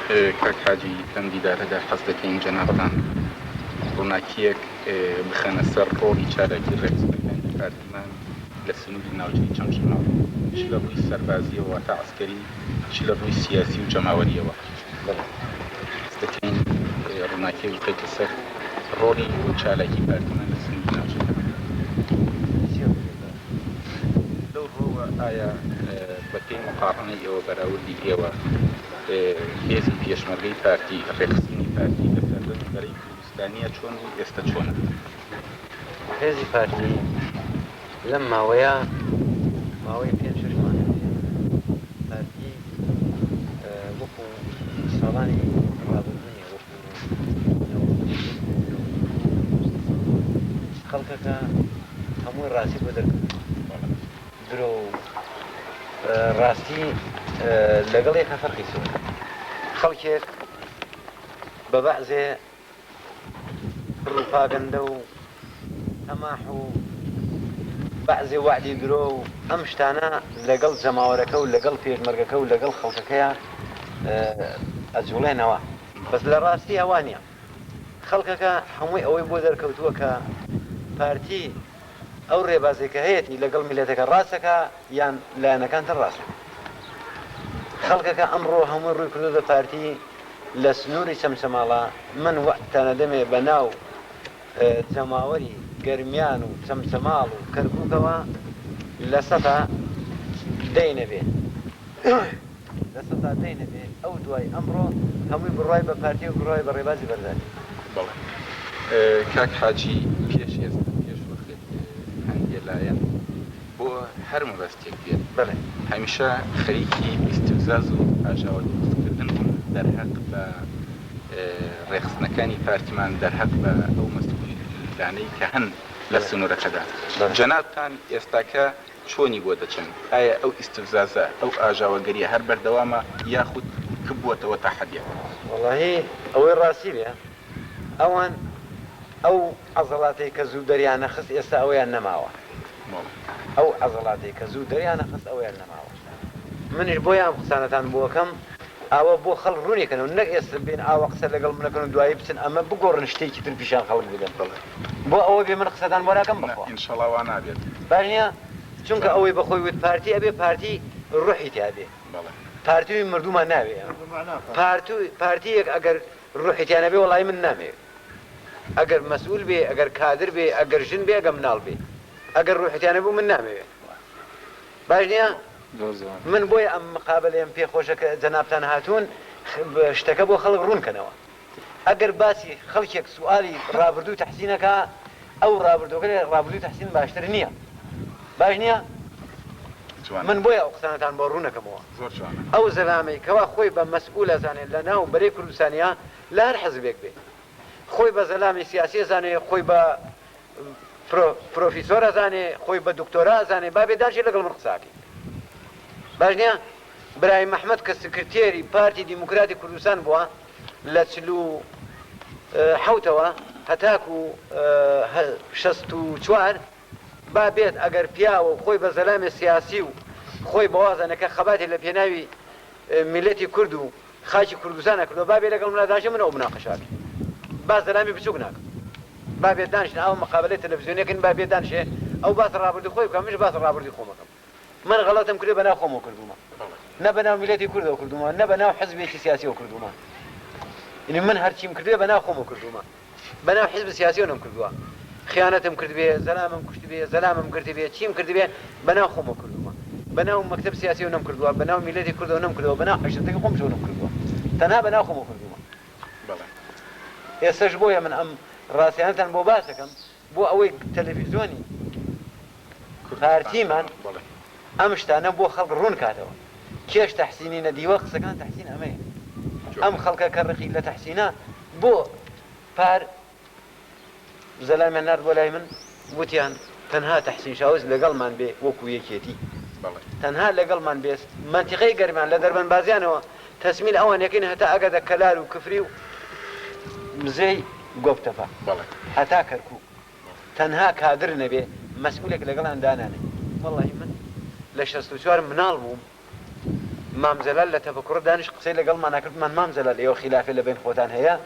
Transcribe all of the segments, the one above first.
کاک حاجی لەم دیدارەدا حەز دەکەین جەنابتان ڕووناکیەک بخەنە سەر ڕۆڵی چالاکی ڕێکخستنەکانی پارتمان لە سنووری ناوچەی چەمچماڵ چ لە ڕووی سەربازیەوە تا عسکەری چ لە ڕووی سیاسی و جەماوەریەوە حەز دەکەین ڕووناکیەک بخەیتە سەر ڕۆڵی و چالاکی پارتمان لە سنووری ناوچەکە. لەو ڕۆوە ئایا بەپێی مقارنەی ئێوە بەراوردی ئێوە هێزی پێشمەرگەی پارتی ڕێکخستنی پارتی لە سەردەمەری کوردستانیە چۆن و ئێستا چۆنە؟ هێزی پارتی لەم ماوەیە ماوەی 5-6 مانگە پارتی وەکو ساڵانی ڕابردوونی وەکو خەڵکەکە هەمووی ڕاستی بۆ دەرکرد درۆ ڕاستی لەگەڵێکە فەرقی سوور خەڵکێک بە بەعزێ ڕووپاگەندە و تەماح و بەعزێ وعدی درۆ و ئەم شتانە لەگەڵ جەماوەرەکە و لەگەڵ پێشمەرگەکە و لەگەڵ خەڵکەکەیە ئەجوڵێنەوە بەس لە ڕاستی ئەوان نییە خەڵکەکە هەمووی ئەوەی بۆ دەرکەوتووە کە پارتی ئەو ڕێبازێکە هەیەی لەگەڵ میلەتەکە ڕاستەکە یان لایەنەکانتە ڕاست خەڵکەکە ئەمڕۆ هەمووی ڕووی کردو بە پارتی لە سنووری چەمچەماڵە من وەعدتانە دەمێ بە ناو جەماوەری گەرمیان و چەمچەماڵ و کەرکووکەوە لە سەدا دەینەبێ لە سەدا دەینەبێ ئەو دوای ئەمڕۆ هەمووی بڕای بە پارتی و بڕای بە ڕێبازی بەردانی. بەڵێ کاک حاجی پێش ئێستا پێش وەخت هەندێک لایەن بۆ هەر مەبەستێک بێت بەڵێ هەمیشە خەریکی ئیستیفزاز و ئاژاوەدەستکردن بوون دەرهەق بە ڕێخستنەکانی پارتیمان دەرهەق بە ئەو مەسئولانەی کە هەن لە سنوورەکەدا جەنابتان ئێستاکە چۆنی بۆ دەچن ئایا ئەو ئیستیفزازە ئەو ئاژاوەگەریە هەر بەردەوامە یاخود کبووەتەوە تا حەدێک؟ وەڵاهی ئەوەی ڕاستی بێ ئەوان ئەو عەزەڵاتەی کە زوو دەریانە خست ئێستا ئەویان نەماوە ئەو عەزەڵاتەی کە زوو دەریانە خست ئەویان نەماوە منیش بۆ یان قسانەتان بۆکەم ئاوە بۆ خەڵک ڕوونیکەنەوە نەک ئێستا بێن ئاوە قسە لەگەڵ منەکەن و دوایی بچن ئەمە بگۆڕن شتێکی تر پیشان خەڵک بدەن بۆ ئەوە بێ من قسەتان بۆ ناکەم بخوا ئینشەڵڵا وا نابێت باش نییە چونکە ئەوەی بەخۆی وت پارتی ئەبێ پارتی ڕوحی تیا بێ پارتیوی مردومان ناوێ پارتیەک ئەگەر ڕوحیتیانە بێ وەڵای من نامێ ئەگەر مەسئول بێ ئەگەر کادر بێ ئەگەر ژن بێ ئەگەر مناڵ بێ ئەگەر ڕوحیتیانە بوو من نامەوێ باش نییە من بۆیە ئەم مقابلەیەم پێخۆشە کە جەنابتان هاتوون شتەکە بۆ خەڵک ڕوونکەنەوە ئەگەر باسی خەڵکێک سوالی ڕابردوو تەحسینەکە ئەو ڕابردووەکە ڕابردووی تەحسین باشتر نییە باش نییە من بۆیە ئەو قسانەتان بۆ ڕوونەکەمەوە ئەو زەلامەی کەوا خۆی بە مەسئول ئەزانێت لە ناو بەرەی کوردستانیا لە هەر حەزبێک بێ خۆی بە زەلامی سیاسی ئەزانێ خۆی بە پرۆفیسۆر ئەزانێ خۆی بە دکتۆرا ئەزانێ با بێدانشی لەگەڵ من قساکەی باش نییە برای محەممەد کە سکرتێری پارتی دیموکراتی کوردستان بووە لە 47ەوە هەتاکو و 64 با بێت ئەگەر پیاوە خۆی بە زەلامی سیاسی و خۆی بەوازانەکە خەباتی لە پێناوی میلەتی کورد و خاکی کوردستانە کردو با بێ لەگەڵ مناداشی من ئەو مناقەشاکە با زەلامی بچووک ناکە با بێت دانشن ئەو مقابلەی تەلەڤیزیۆنیەکەن با بێت دانشێ ئەو باس ڕابردی خۆی بکەم منش باس ڕابردی خۆمەکەم من غەڵەتم کردێ بەناو خۆمەوە کردومە نە بەناو میلەتی کوردەوە کردومە نە بەناو حزبێکی سیاسیەوە کردومە یعنی من هەرچیم کردوێ بەناو خۆمەوە کردومە بەناو حزب سیاسیەوە نەم کردووە خیانەتم کرد بێ زەلامم کوشت بێ زەلامم کرد بێ چیم کرد بێ بەناو خۆمەوە کردومە بەناو مەکتەب سیاسیەوە نەم کردووە بەناو میلەتی کوردەوە نەم کردووە بەناو حەشتەکە خۆمشەوە نەم کردووە تەنها بەناو خۆمەوە کردومە ئێستاش بۆیە من ئەم ڕاستیانتان بۆ باسەکەم بۆ ئەوەی تەلەڤیزیۆنی پارتیمان ئەم شتانە بۆ خەڵک ڕوون کاتەوە کێش تەحسینی نەدیوە قسەکان تەحسین ئەمەیە ئەم خەڵکە کە ڕقی لە تەحسینە بۆ پار زەلامیان نارد بۆ لای من وتیان تەنها تەحسین شاوز لەگەڵمان بێ وەکو یەکێتی تەنها لەگەڵمان بێست منتیقەی گەرمان لە دەربەنبازیانەوە تەسمیل ئەوان یەکەین هەتا ئەگەدە کەلار و کفری و مزەی گۆفتەفا هەتا کەرکوو تەنها کادر نەبێ مەسئولێک لەگەڵان دانانێ وەڵڵاهی من لە 64 مناڵ بووم مامزلال لتفكر دانش قصي لقل ما ناكل من مامزلال يو خلافه لبين خوتان هي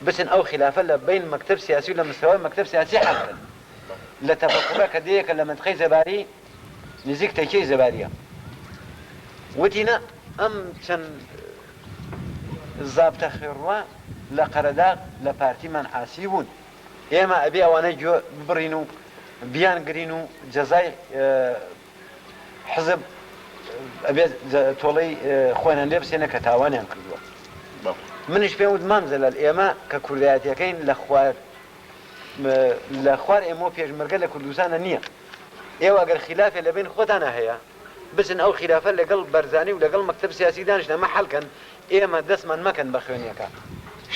بس او خلافه لبين مكتب سياسي ولا مستوى مكتب سياسي حقا لتفكر كديك لما تخي زباري نزيك تيكي زباريه وتينا ام تن الضابط خيروا لقرداق لبارتي من حاسيبون اما ابي وانا جو برينو بيان قرينو جزاي حزب ابي تولي خوينا لبس انا كتاوان كردوا منش بيود مامزل الاما ككردياتي كاين الاخوار امو بيج مرقله كردوسان نيه ايوا اگر خلاف اللي بين خوتنا هي بس ان او خلافه لقلب برزاني ولقلب مكتب سياسي دانشنا محل كان ايما دسمن ما كان بخوينيكا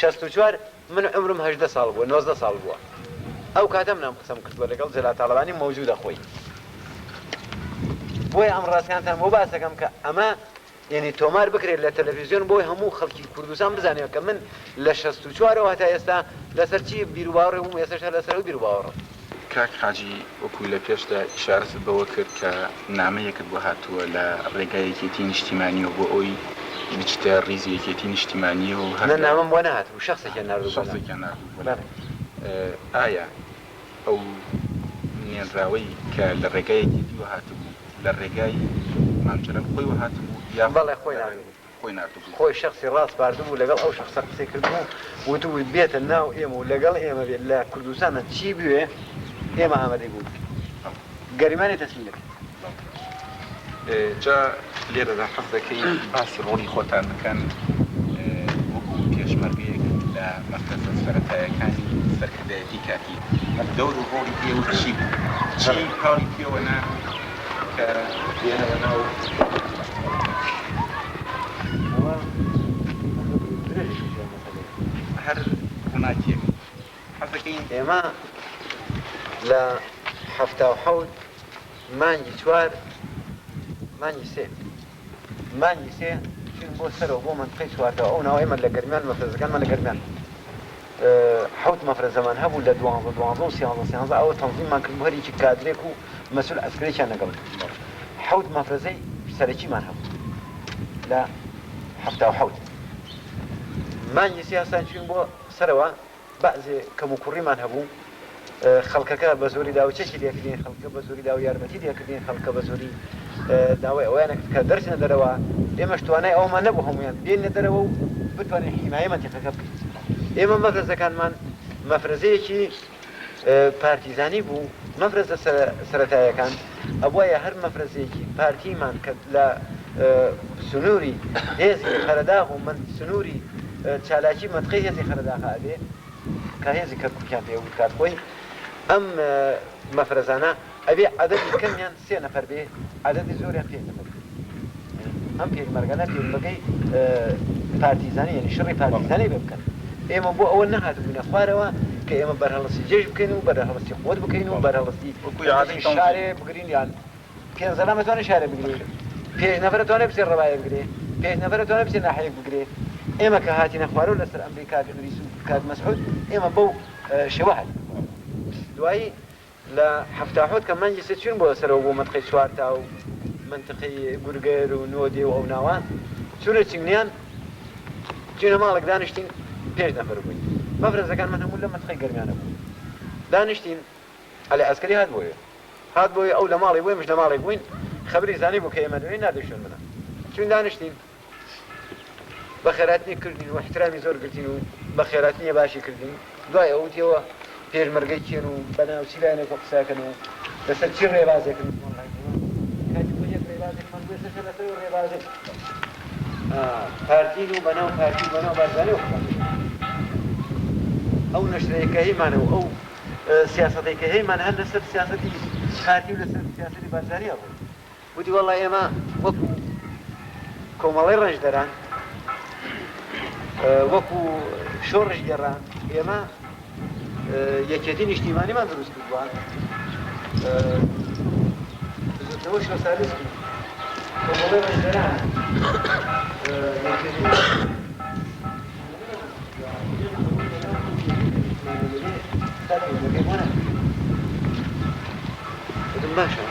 64 من عمرهم 18 سال بو 19 سال بو او كاتمنا قسم كتبوا لقلب زي طالباني موجود اخوي بوي امر راسيان مو باسكم اما يعني تومار بكري للتلفزيون بوي همو خلقي كردستان بزاني كمن ل 64 وهتا يستا لسرچي بيروباور هم يسش لسر بيروباور كاك حاجي وكو لپیشدا اشاره بو کرد که نامه یک بو هاتو ل رگایکیتین اجتماعی و بو اوی بچتا ریزیکیتین اجتماعی و هر نامه مونات وشخص كان ناردو شخص كان ناردو آية او نيراوي كالرقايكيتي وهاتو للرقاي مامجرم خوي وهاتو يا والله خوي ناردو خوي شخصي راس باردو لقال او شخص قصي كردو وتو بيت الناو ايمو لقال ايما لا كردوسان تشي بيه ايما عمل يقول قريماني تسلك جا ليرة ذا حفظكي باس رولي خوتان كان وكو بيشمر بيك لا مركز سرطايا كان سركدايتي كاكي دور رولي بيو تشيب تشيب هاري بيو انا كبيانا وناو هر هناك حفظكي ايما لا حفتا وحول مانجي توار مانجي سي شنو بو سرو بو منطقي توارتا او ناو ايما لقرمان مفرز كان ما لقرمان حوت مفرز زمان هبو لدوانزون سيانزا او تنظيم ما كل مهري كادريكو مسؤول عسكري كان قبل حوت مفرزي سرچي مان هبو لا حفتا وحول مانجي سياسان شنو بو سروا بعض كمكوري مان هبو خلقك بزوري داو چشي ديكدين خلقك بزوري داو يارمتي ديكدين خلقك بزوري داوي اوانك كدرسنا دروا اما شتواناي او ما نبوهم يعني بين دروا بتواني حمايه ما تخكب اما مفرزه كان من مفرزه بارتيزاني بو مفرزه سرتايه كان ابويا هر مفرزه بارتي من لا سنوري هزي خرداغ من سنوري چالاچی منطقي هزي خرداغ ابي كهزي كان بيقول كاتوي ام مفرزانا ابي عدد كم يعني 3 نفر به عدد زور يخفي نفر ام في مرغنا في بقي بارتيزاني يعني شري بارتيزاني بكن ايما بو اول نهات من اخواروا كايما برهلسي جيش بكينو برهلسي قوت بكينو برهلسي شارع بقرين يعني في زلمه ثاني شارع بقرين في نفر ثاني بصير ربايه بقرين في نفر ثاني بصير ناحيه بقرين ايما كهاتين اخوارو لسر امريكا ادريسو كاد مسعود ايما بو شواهد دواي لا حفتاحوت كمان جسد شنو بو سرو بو منطقي شوارتا او منطقي غورغير ونودي او ناوان شنو تشنيان شنو مالك دانشتين بيش نفر بوين مفرز كان منهم ولا منطقي قرميان ابو دانشتين على عسكري هاد بوي او لمالي وين مش لمالي وين خبري زاني بو كيما دوين نادي شنو منها شنو دانشتين بخيراتني كردين واحترامي زور قلتين بخيراتني باشي كردين دواي اوتي هو پێش مەرگەی و بەناو سیلانێک قساکەن و لەسەر چی ڕێبازێکن کاتی بۆ یەک ڕێبازێکمان گوێستە لەسەر ڕێبازێک پارتین و بەناو پارتی و بەناو بارزانێ و ئەو نەشرەیەکە هەیمانەوە ئەو سیاسەتێکە هەیمان هەر لەسەر سیاسەتی پارتی و لەسەر سیاسەتی بارزانیە بوو وتی وەڵڵای ئێمە وەکو کۆمەڵی ڕێژدەران وەکو شۆڕژ گەڕان ئێمە یەکێتین نیشتیمانیمان دروست کردووە زۆرتەوە سۆسیالیستی کۆمەڵی ڕێژدەران وتم باشە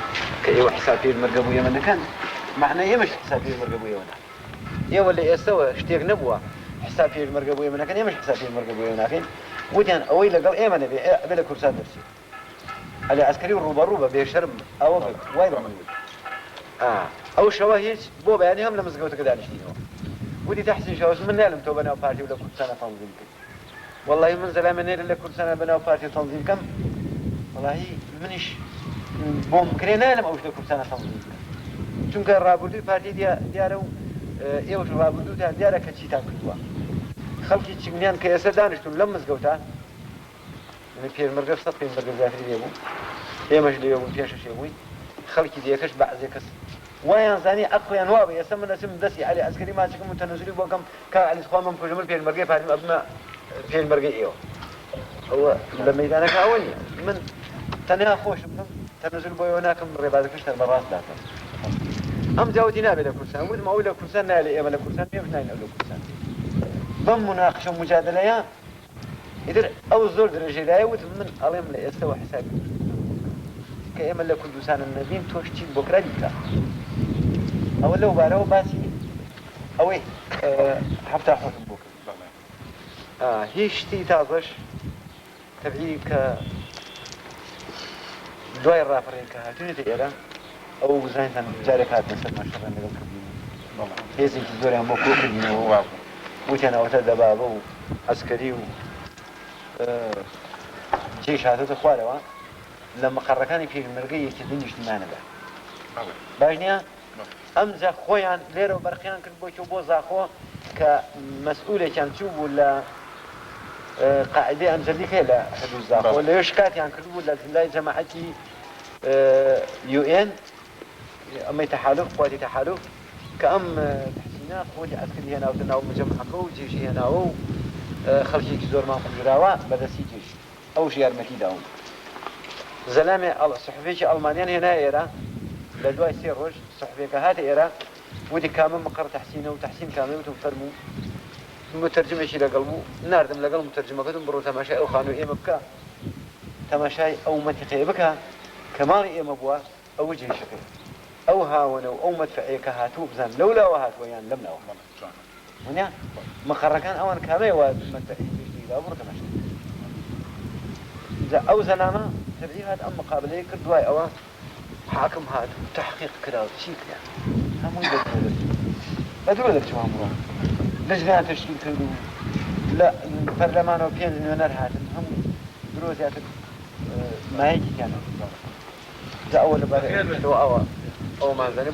کە ئێوە حساب پێ مەرگە بوو ئێمە دەکەن معنى يمش حساب المرقبوية هنا يا ولا يستوى اشتيق نبوة حساب في المرقبوية هنا كان يمش حساب في المرقبوية هنا كان وديان أويل قال إيه ما نبي بلا كورسات درسي على عسكري والروبا بيشرم أو بك وايد موجود أو شواهيج بو بياني هم لمزقوا تقدر نشتينه ودي تحسن شواهيج من نعلم تو بناو بارتي ولا كل سنة تنظيم كم والله من زلمة من اللي كل سنة بناو بارتي تنظيم كم والله منش بوم كرينا نعلم أوش كل سنة تنظيم كم چونك الرابطو بارتي ديارو إيوش الرابطو ديارا كتشيتان كتوا خلقي تشغنيان كيسا دانشتون لمزقوا تا من بير مرقب صد بير مرقب زافري بيبو هي مجلي يوم فيش شيء خلقي ديكش بعض كس وين زاني أقوى أنواع يسمى اسم دسي علي عسكري ما تكون متنزلي بوكم كان على إخوان من بجمل بير مرقب هذه أبناء بير مرقب إيوه هو لما يدانا كأولي من تنها خوش من تنزل بوي هناك من رباط كشتر مرات لا أم جاودينا بلا كرسان ود ما أولى كرسان نالي إيه بلا كرسان مية وثنين أولى كرسان ضم مناقشة مجادلة يا إذا أو زور درجة لا يوت من ألم لا يستوى حساب كأيما لكل دوسان النبيم توشتي بكرة ديكا أو لو بارو باسي أوي حفتح حوت بكرة هيشتي تازش تبعي ك دوای ڕاپەڕێن کە هاتوونێتە ئێرە ئەو بزانیتان جارێک هاتن سەر ماشەڕێن لەگەڵ کردین هێزێکی زۆریان بۆ کۆکردینەوە وتیان ئەوەتە دەبابە و عەسکەری و جێش هاتۆتە خوارەوە لە مەقەڕەکانی پێشمەرگەی یەکێتی نیشتمانەدا باش نییە ئەمجا خۆیان لێرە و بەرخیان کرد بۆ زاخۆ کە مەسئولێکیان چوو بوو لە قاعدة أمزليك لا حدود زاخو ولا يشكات يعني كل ولا لا جماعتي UN أما يتحالف قوات تحالف كأم تحسينات قوات عسكرية هنا وتنا ومجمع قوي جيش هنا و خلشي كزور ما قدراوا بدأ سيجيش أو شيء أرمتي داون زلامة الصحفية ألمانيا هنا إيرا لدواء سيروج صحفية كهات إيرا ودي كامل مقر تحسينه وتحسين كامل وتنفرمو مترجمة شيء لقلبه ناردم لقلب مترجمة كتب برو تماشاي أو خانو إيه مبكا تماشاي أو متقي بكا كمان إيه مبوا أو وجه شكل أو هاونو أو مدفعي كهاتو بزان لولا وهات ويان لم نو هنا مخركان أوان كامي ومدفعي لا برو تماشاي أو زلامة تبعي هاد أم مقابلة كردواي أوان حاكم هاد تحقيق كراو شيء كده هم يدرسوا أدروا ذلك شو عمره لجنة تشكيل كردو لا البرلمان وبيان زنوانر هاتن هم دروزيات ما هيك كانوا إذا أول بارئ أو ما زنبوا